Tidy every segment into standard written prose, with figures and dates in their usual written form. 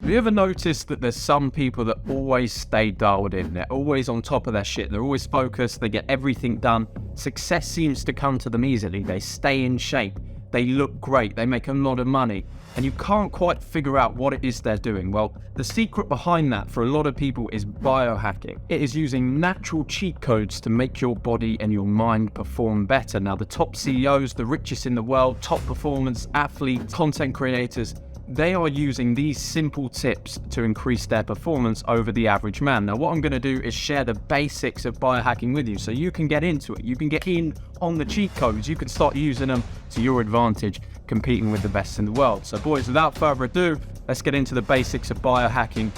Have you ever noticed that there's some people that always stay dialed in? They're always on top of their shit. They're always focused. They get everything done. Success seems to come to them easily. They stay in shape. They look great. They make a lot of money. And you can't quite figure out what it is they're doing. Well, the secret behind that for a lot of people is biohacking. It is using natural cheat codes to make your body and your mind perform better. Now, the top CEOs, the richest in the world, top performance athletes, content creators, they are using these simple tips to increase their performance over the average man. Now, what I'm going to do is share the basics of biohacking with you so you can get into it. You can get in on the cheat codes. You can start using them to your advantage, competing with the best in the world. So boys, without further ado, let's get into the basics of biohacking.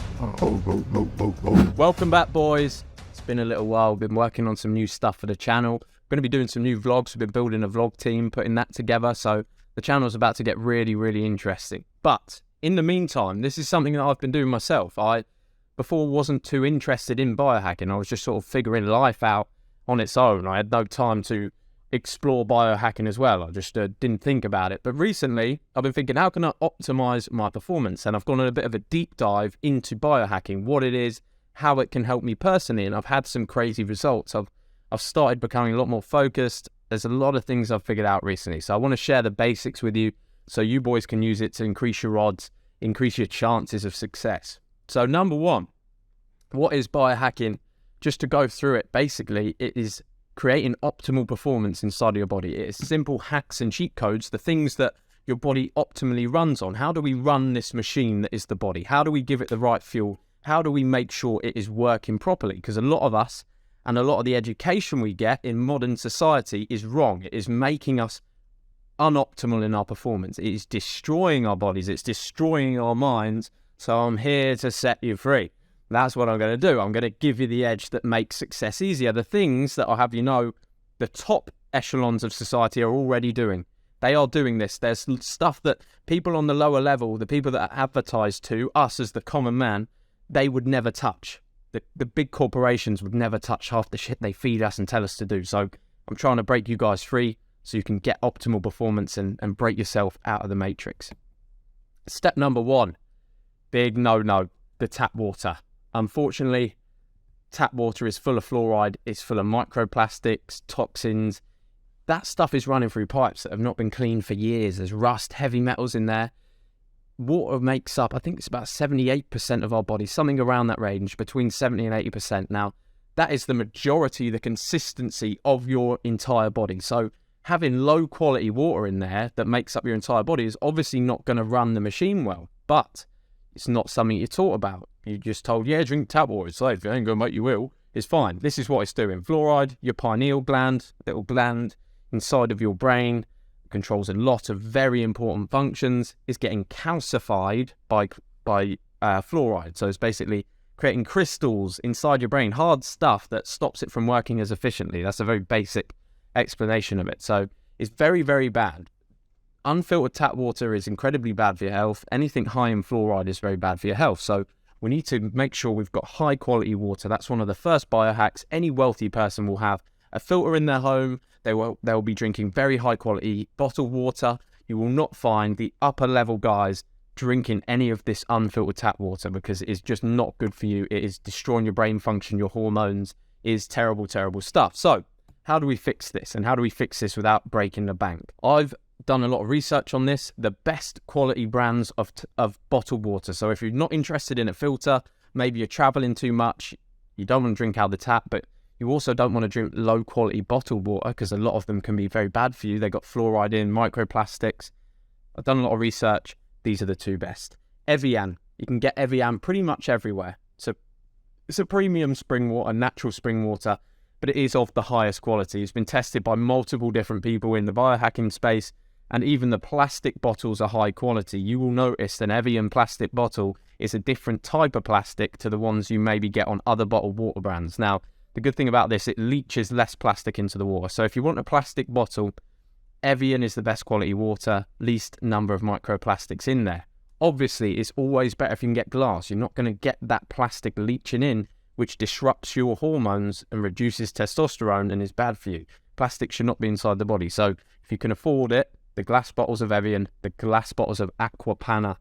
Welcome back, boys. It's been a little while. We've been working on some new stuff for the channel. We're going to be doing some new vlogs. We've been building a vlog team, putting that together. So the channel's about to get really, really interesting. But in the meantime, this is something that I've been doing myself. I before wasn't too interested in biohacking. I was just sort of figuring life out on its own. I had no time to explore biohacking as well. I just didn't think about it. But recently, I've been thinking, how can I optimize my performance? And I've gone on a bit of a deep dive into biohacking, what it is, how it can help me personally. And I've had some crazy results. I've started becoming a lot more focused. There's a lot of things I've figured out recently. So I want to share the basics with you so you boys can use it to increase your odds, increase your chances of success. So number one, what is biohacking? Just to go through it, basically, it is creating optimal performance inside of your body. It is simple hacks and cheat codes, the things that your body optimally runs on. How do we run this machine that is the body? How do we give it the right fuel? How do we make sure it is working properly? Because a lot of us and a lot of the education we get in modern society is wrong. It is making us unoptimal in our performance. It is destroying our bodies. It's destroying our minds. So I'm here to set you free. That's what I'm going to do. I'm going to give you the edge that makes success easier. The things that I'll have you know, the top echelons of society are already doing. They are doing this. There's stuff that people on the lower level, the people that are advertised to, us as the common man, they would never touch. The big corporations would never touch half the shit they feed us and tell us to do. So I'm trying to break you guys free so you can get optimal performance and break yourself out of the matrix. Step number one, big no-no, the tap water. Unfortunately, tap water is full of fluoride, it's full of microplastics, toxins. That stuff is running through pipes that have not been cleaned for years. There's rust, heavy metals in there. Water makes up, I think it's about 78% of our body, something around that range, between 70 and 80%. Now, that is the majority, the consistency of your entire body. So having low quality water in there that makes up your entire body is obviously not going to run the machine well, but it's not something you're taught about. You're just told, yeah, drink tap water. It's safe. It ain't going to make you ill. It's fine. This is what it's doing. Fluoride, your pineal gland, little gland inside of your brain, controls a lot of very important functions, is getting calcified by fluoride. So it's basically creating crystals inside your brain, hard stuff that stops it from working as efficiently. That's a very basic explanation of it. So it's very, very bad. Unfiltered tap water is incredibly bad for your health. Anything high in fluoride is very bad for your health. So we need to make sure we've got high quality water. That's one of the first biohacks. Any wealthy person will have a filter in their home. They'll be drinking very high quality bottled water. You will not find the upper level guys drinking any of this unfiltered tap water because it is just not good for you. It is destroying your brain function, your hormones. It is terrible, terrible stuff. So how do we fix this? And how do we fix this without breaking the bank? I've done a lot of research on this. The best quality brands of bottled water. So if you're not interested in a filter, maybe you're traveling too much, you don't want to drink out of the tap, but you also don't want to drink low quality bottled water because a lot of them can be very bad for you. They got fluoride in, microplastics. I've done a lot of research. These are the two best. Evian. You can get Evian pretty much everywhere. So it's a premium spring water, natural spring water, but it is of the highest quality. It's been tested by multiple different people in the biohacking space, and even the plastic bottles are high quality. You will notice an Evian plastic bottle is a different type of plastic to the ones you maybe get on other bottled water brands. Now, the good thing about this, it leaches less plastic into the water. So if you want a plastic bottle, Evian is the best quality water, least number of microplastics in there. Obviously, it's always better if you can get glass. You're not going to get that plastic leaching in, which disrupts your hormones and reduces testosterone and is bad for you. Plastic should not be inside the body. So if you can afford it, the glass bottles of Evian, the glass bottles of Aqua Panna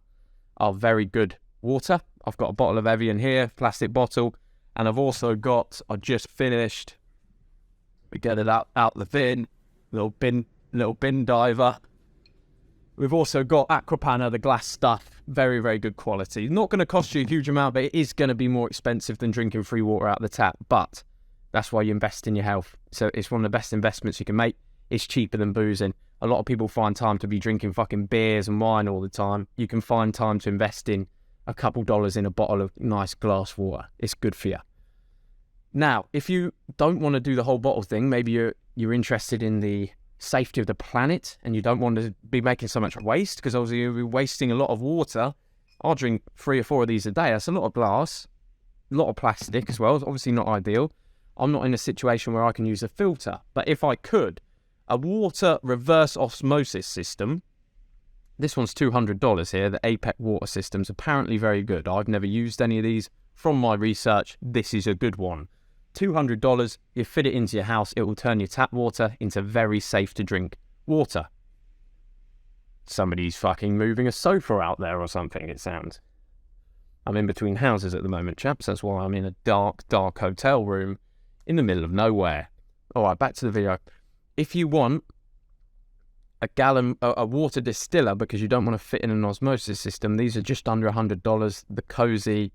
are very good water. I've got a bottle of Evian here, plastic bottle, and I've also got, I just finished, we get it out the bin, little bin diver. We've also got Aquapanna, the glass stuff, very, very good quality. Not going to cost you a huge amount, but it is going to be more expensive than drinking free water out of the tap. But that's why you invest in your health. So it's one of the best investments you can make. It's cheaper than boozing. A lot of people find time to be drinking fucking beers and wine all the time. You can find time to invest in a couple dollars in a bottle of nice glass water. It's good for you. Now, if you don't want to do the whole bottle thing, maybe you're interested in the safety of the planet and you don't want to be making so much waste, because obviously you'll be wasting a lot of water. I'll drink 3 or 4 of these a day. That's a lot of glass, a lot of plastic as well. It's obviously not ideal. I'm not in a situation where I can use a filter, but if I could, a water reverse osmosis system. This one's $200 here. The APEC water system's apparently very good. I've never used any of these. From my research, this is a good one. $200, you fit it into your house, it will turn your tap water into very safe to drink water. Somebody's fucking moving a sofa out there or something, it sounds. I'm in between houses at the moment, chaps. That's why I'm in a dark hotel room in the middle of nowhere. All right, back to the video. If you want a water distiller, because you don't want to fit in an osmosis system, these are just under $100. The Cozy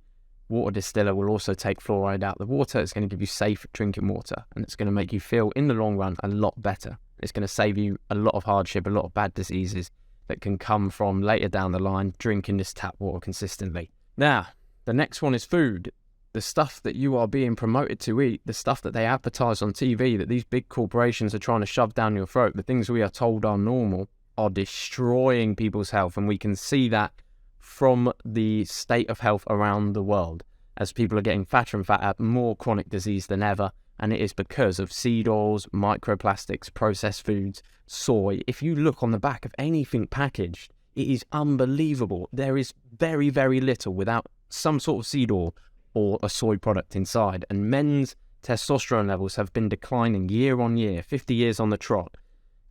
water distiller will also take fluoride out of the water. It's going to give you safe drinking water, and it's going to make you feel, in the long run, a lot better. It's going to save you a lot of hardship, a lot of bad diseases that can come from later down the line drinking this tap water consistently. Now, the next one is food. The stuff that you are being promoted to eat, the stuff that they advertise on TV, that these big corporations are trying to shove down your throat, the things we are told are normal, are destroying people's health. And we can see that from the state of health around the world, as people are getting fatter and fatter, more chronic disease than ever. And it is because of seed oils, microplastics, processed foods, soy. If you look on the back of anything packaged, it is unbelievable. There is very, very little without some sort of seed oil or a soy product inside. And men's testosterone levels have been declining year on year, 50 years on the trot.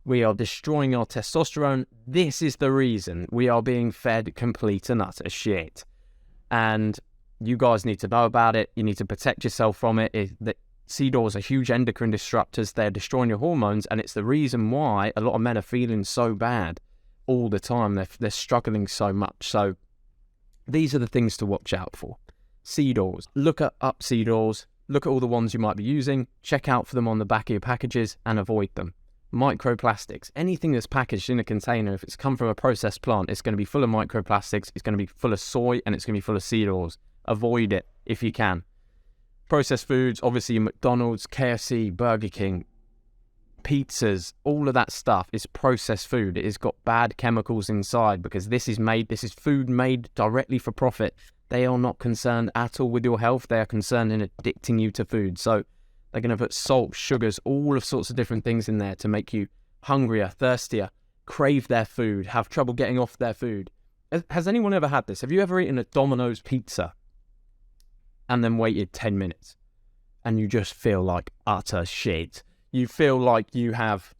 We are destroying our testosterone. This is the reason we are being fed complete and utter shit. And you guys need to know about it. You need to protect yourself from it. Seed oils are huge endocrine disruptors. They're destroying your hormones, and it's the reason why a lot of men are feeling so bad all the time. They're struggling so much. So these are the things to watch out for. Seed oils. Look up seed oils. Look at all the ones you might be using. Check out for them on the back of your packages and avoid them. Microplastics. Anything that's packaged in a container, if it's come from a processed plant, it's going to be full of microplastics, it's going to be full of soy, and it's going to be full of seed oils. Avoid it if you can. Processed foods, obviously McDonald's, KFC, Burger King, pizzas, all of that stuff is processed food. It has got bad chemicals inside because this is food made directly for profit. They are not concerned at all with your health. They are concerned in addicting you to food. So they're going to put salt, sugars, all of sorts of different things in there to make you hungrier, thirstier, crave their food, have trouble getting off their food. Has anyone ever had this? Have you ever eaten a Domino's pizza and then waited 10 minutes and you just feel like utter shit? You feel like you have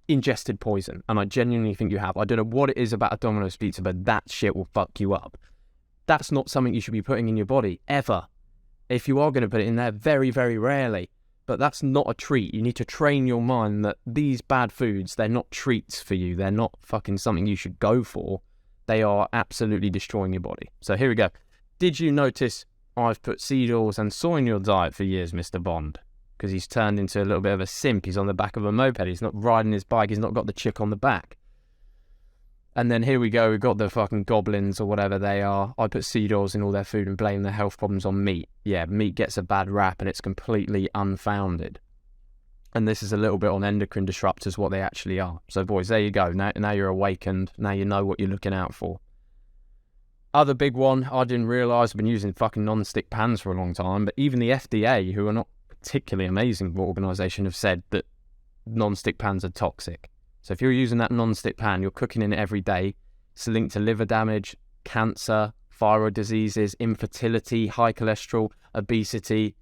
ingested poison, and I genuinely think you have. I don't know what it is about a Domino's pizza, but that shit will fuck you up. That's not something you should be putting in your body, ever. If you are going to put it in there, very, very rarely. But that's not a treat. You need to train your mind that these bad foods, they're not treats for you. They're not fucking something you should go for. They are absolutely destroying your body. So here we go. Did you notice I've put seed oils and soy in your diet for years, Mr. Bond? Because he's turned into a little bit of a simp. He's on the back of a moped. He's not riding his bike. He's not got the chick on the back. And then here we go. We've got the fucking goblins or whatever they are. I put seed oils in all their food and blame their health problems on meat. Yeah, meat gets a bad rap and it's completely unfounded. And this is a little bit on endocrine disruptors, what they actually are. So boys, there you go. Now you're awakened. Now you know what you're looking out for. Other big one, I didn't realise, I've been using fucking non-stick pans for a long time, but even the FDA, who are not particularly amazing organisation, have said that non-stick pans are toxic. So if you're using that non-stick pan, you're cooking in it every day. It's linked to liver damage, cancer, thyroid diseases, infertility, high cholesterol, obesity.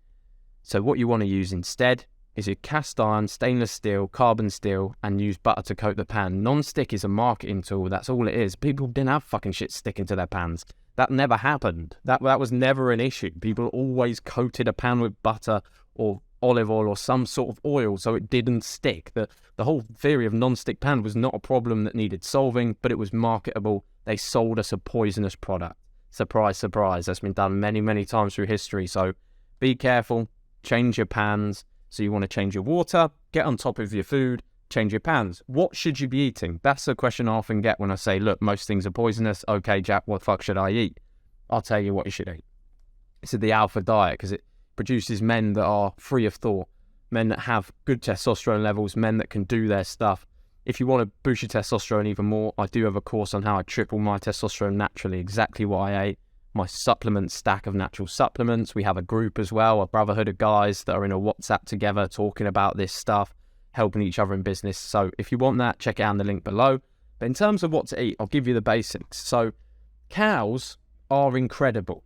So what you want to use instead is your cast iron, stainless steel, carbon steel, and use butter to coat the pan. Non-stick is a marketing tool. That's all it is. People didn't have fucking shit sticking to their pans. That never happened. That was never an issue. People always coated a pan with butter or olive oil or some sort of oil so it didn't stick. The whole theory of non-stick pan was not a problem that needed solving, but it was marketable. They sold us a poisonous product. Surprise, surprise. That's been done many, many times through history. So be careful. Change your pans. So you want to change your water, get on top of your food, change your pans. What should you be eating? That's the question I often get when I say, look, most things are poisonous. Okay, Jack, what the fuck should I eat? I'll tell you what you should eat. It's the alpha diet because it produces men that are free of thought, men that have good testosterone levels, men that can do their stuff. If you want to boost your testosterone even more, I do have a course on how I triple my testosterone naturally, exactly what I ate, my supplement stack of natural supplements. We have a group as well, a brotherhood of guys that are in a WhatsApp together talking about this stuff, helping each other in business. So if you want that, check it out in the link below. But in terms of what to eat, I'll give you the basics. So cows are incredible.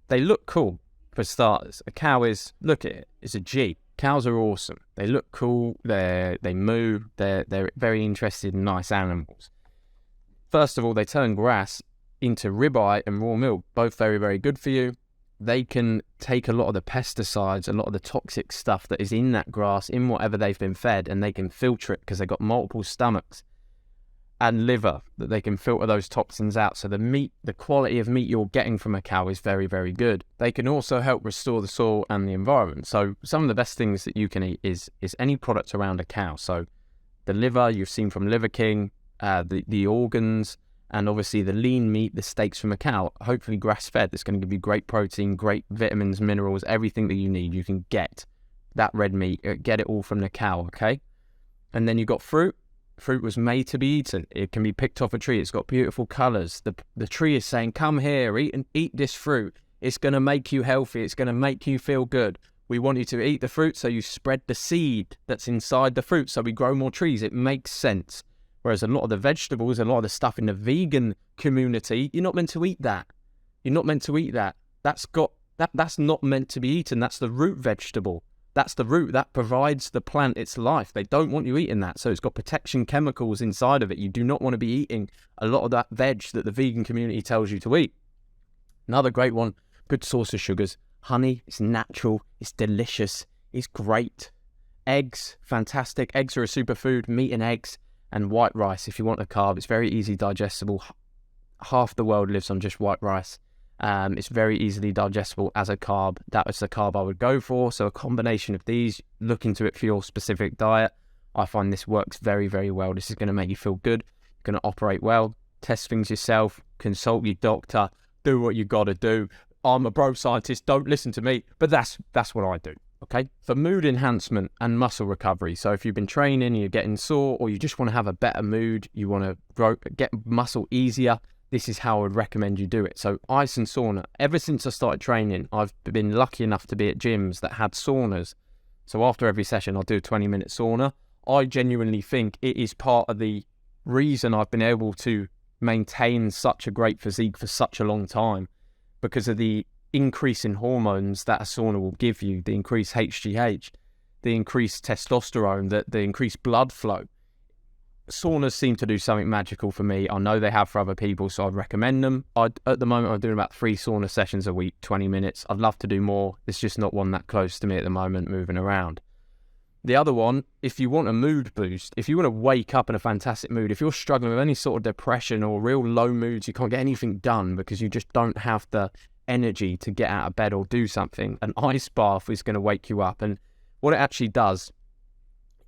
They look cool for starters. A cow is, look at it, it's a G. Cows are awesome. They look cool. They moo. They're very interested in nice animals. First of all, they turn grass into ribeye and raw milk, both very, very good for you. They can take a lot of the pesticides, a lot of the toxic stuff that is in that grass, in whatever they've been fed, and they can filter it because they've got multiple stomachs and liver that they can filter those toxins out. So the meat, the quality of meat you're getting from a cow is very, very good. They can also help restore the soil and the environment. So some of the best things that you can eat is any product around a cow. So the liver you've seen from Liver King, the organs, and obviously the lean meat, the steaks from a cow, hopefully grass-fed. That's going to give you great protein, great vitamins, minerals, everything that you need. You can get that red meat, get it all from the cow, okay? And then you've got fruit. Fruit was made to be eaten. It can be picked off a tree. It's got beautiful colours. The tree is saying, come here, eat this fruit. It's going to make you healthy. It's going to make you feel good. We want you to eat the fruit, so you spread the seed that's inside the fruit, so we grow more trees. It makes sense. Whereas a lot of the vegetables, a lot of the stuff in the vegan community, you're not meant to eat that. You're not meant to eat that. That's not meant to be eaten. That's the root vegetable. That's the root that provides the plant its life. They don't want you eating that. So it's got protection chemicals inside of it. You do not want to be eating a lot of that veg that the vegan community tells you to eat. Another great one, good source of sugars. Honey, it's natural, it's delicious, it's great. Eggs, fantastic. Eggs are a superfood. Meat and eggs and white rice if you want a carb. It's very easy digestible. Half the world lives on just white rice. It's very easily digestible as a carb. That was the carb I would go for. So a combination of these, look into it for your specific diet. I find this works very, very well. This is going to make you feel good. You're going to operate well. Test things yourself. Consult your doctor. Do what you got to do. I'm a bro scientist. Don't listen to me. But that's what I do. Okay. For mood enhancement and muscle recovery. So if you've been training, you're getting sore, or you just want to have a better mood, you want to get muscle easier, this is how I would recommend you do it. So ice and sauna. Ever since I started training, I've been lucky enough to be at gyms that had saunas. So after every session, I'll do a 20-minute sauna. I genuinely think it is part of the reason I've been able to maintain such a great physique for such a long time, because of the increase in hormones that a sauna will give you, the increased HGH, the increased testosterone, the increased blood flow. Saunas seem to do something magical for me. I know they have for other people, so I'd recommend them. At the moment, I'm doing about 3 sauna sessions a week, 20 minutes. I'd love to do more. There's just not one that close to me at the moment, moving around. The other one, if you want a mood boost, if you want to wake up in a fantastic mood, if you're struggling with any sort of depression or real low moods, you can't get anything done because you just don't have the energy to get out of bed or do something, an ice bath is going to wake you up. And what it actually does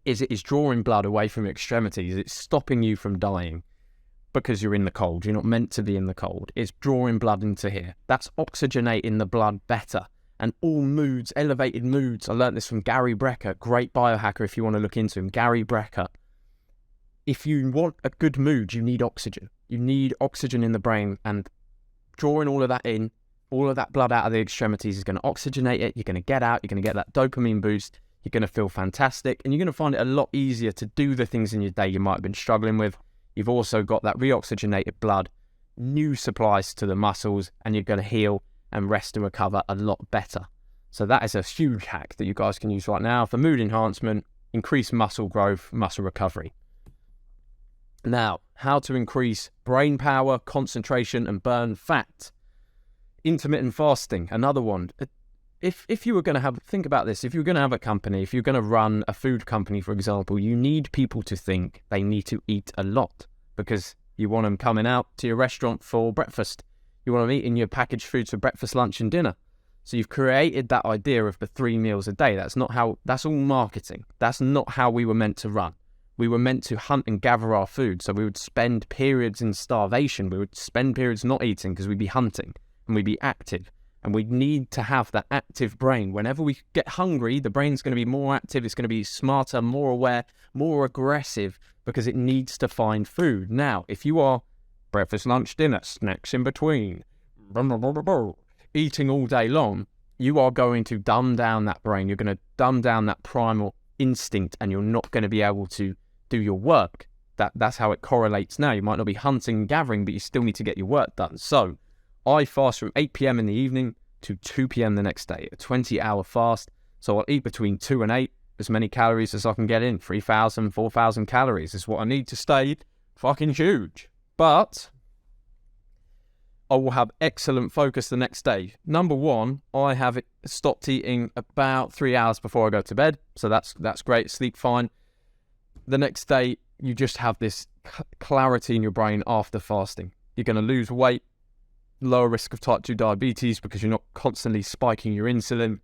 is it is drawing blood away from your extremities. It's stopping you from dying because you're in the cold. You're not meant to be in the cold. It's drawing blood into here. That's oxygenating the blood better. And all moods, elevated moods. I learned this from Gary Brecker, great biohacker if you want to look into him. Gary Brecker. If you want a good mood, you need oxygen. You need oxygen in the brain, and drawing all of that in, all of that blood out of the extremities is going to oxygenate it. You're going to get out. You're going to get that dopamine boost. You're going to feel fantastic, and you're going to find it a lot easier to do the things in your day you might have been struggling with. You've also got that reoxygenated blood, new supplies to the muscles, and you're going to heal and rest and recover a lot better. So that is a huge hack that you guys can use right now for mood enhancement, increase muscle growth, muscle recovery. Now, how to increase brain power, concentration, and burn fat. Intermittent fasting, another one. If you were going to think about this, if you were going to have a company, if you're going to run a food company, for example, you need people to think they need to eat a lot because you want them coming out to your restaurant for breakfast. You want them eating your packaged foods for breakfast, lunch and dinner. So you've created that idea of the 3 meals a day. That's all marketing. That's not how we were meant to run. We were meant to hunt and gather our food. So we would spend periods in starvation. We would spend periods not eating because we'd be hunting and we'd be active. And we need to have that active brain. Whenever we get hungry, the brain's going to be more active. It's going to be smarter, more aware, more aggressive because it needs to find food. Now, if you are breakfast, lunch, dinner, snacks in between, eating all day long, you are going to dumb down that brain. You're going to dumb down that primal instinct and you're not going to be able to do your work. That's how it correlates now. You might not be hunting and gathering, but you still need to get your work done. So I fast from 8 p.m. in the evening to 2 p.m. the next day, a 20-hour fast. So I'll eat between 2 and 8, as many calories as I can get in. 3,000, 4,000 calories is what I need to stay fucking huge. But I will have excellent focus the next day. Number one, I have stopped eating about 3 hours before I go to bed. So that's great, sleep fine. The next day, you just have this clarity in your brain after fasting. You're going to lose weight. Lower risk of type 2 diabetes because you're not constantly spiking your insulin,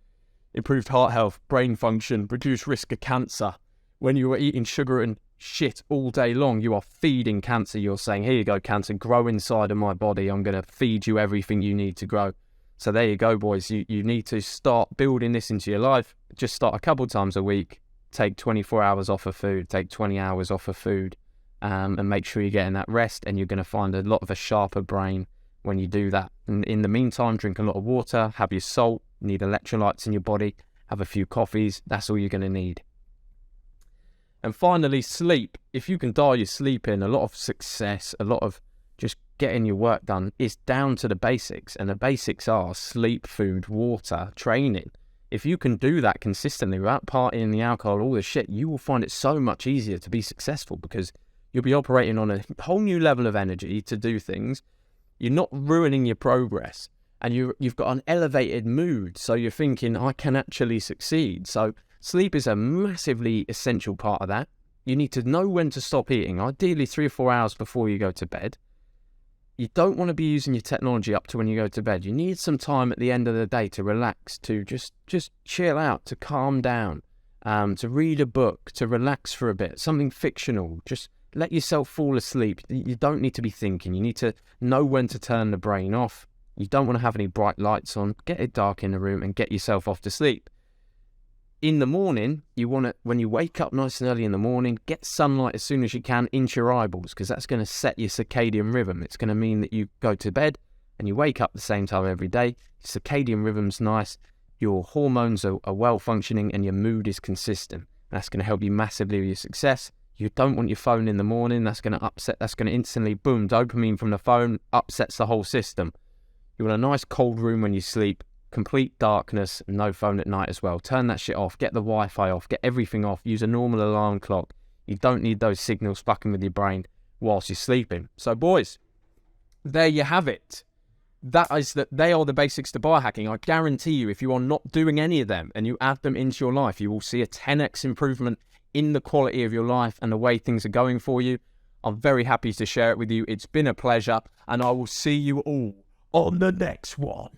improved heart health, brain function, reduced risk of cancer. When you are eating sugar and shit all day long, you are feeding cancer. You're saying, here you go, cancer, grow inside of my body. I'm going to feed you everything you need to grow. So there you go, boys. You need to start building this into your life. Just start a couple times a week. Take 24 hours off of food. Take 20 hours off of food and make sure you're getting that rest, and you're going to find a lot of a sharper brain when you do that. And in the meantime, drink a lot of water, have your salt, need electrolytes in your body, have a few coffees. That's all you're going to need. And finally, sleep. If you can dial your sleep in, a lot of success, a lot of just getting your work done is down to the basics. And the basics are sleep, food, water, training. If you can do that consistently without partying, the alcohol, all the shit, you will find it so much easier to be successful because you'll be operating on a whole new level of energy to do things. You're not ruining your progress, and you've got an elevated mood, so you're thinking, I can actually succeed. So sleep is a massively essential part of that. You need to know when to stop eating, ideally 3 or 4 hours before you go to bed. You don't want to be using your technology up to when you go to bed. You need some time at the end of the day to relax, to just chill out, to calm down, to read a book, to relax for a bit, something fictional. Just let yourself fall asleep. You don't need to be thinking. You need to know when to turn the brain off. You don't want to have any bright lights on. Get it dark in the room and get yourself off to sleep. In the morning, you want to, when you wake up nice and early in the morning, get sunlight as soon as you can into your eyeballs, because that's going to set your circadian rhythm. It's going to mean that you go to bed and you wake up the same time every day. Your circadian rhythm's nice. Your hormones are well functioning and your mood is consistent. That's going to help you massively with your success. You don't want your phone in the morning. That's going to instantly, boom, dopamine from the phone upsets the whole system. You want a nice cold room when you sleep, complete darkness, no phone at night as well. Turn that shit off, get the Wi-Fi off, get everything off, use a normal alarm clock. You don't need those signals fucking with your brain whilst you're sleeping. So boys, there you have it. They are the basics to biohacking. I guarantee you, if you are not doing any of them and you add them into your life, you will see a 10x improvement in the quality of your life and the way things are going for you. I'm very happy to share it with you. It's been a pleasure, and I will see you all on the next one.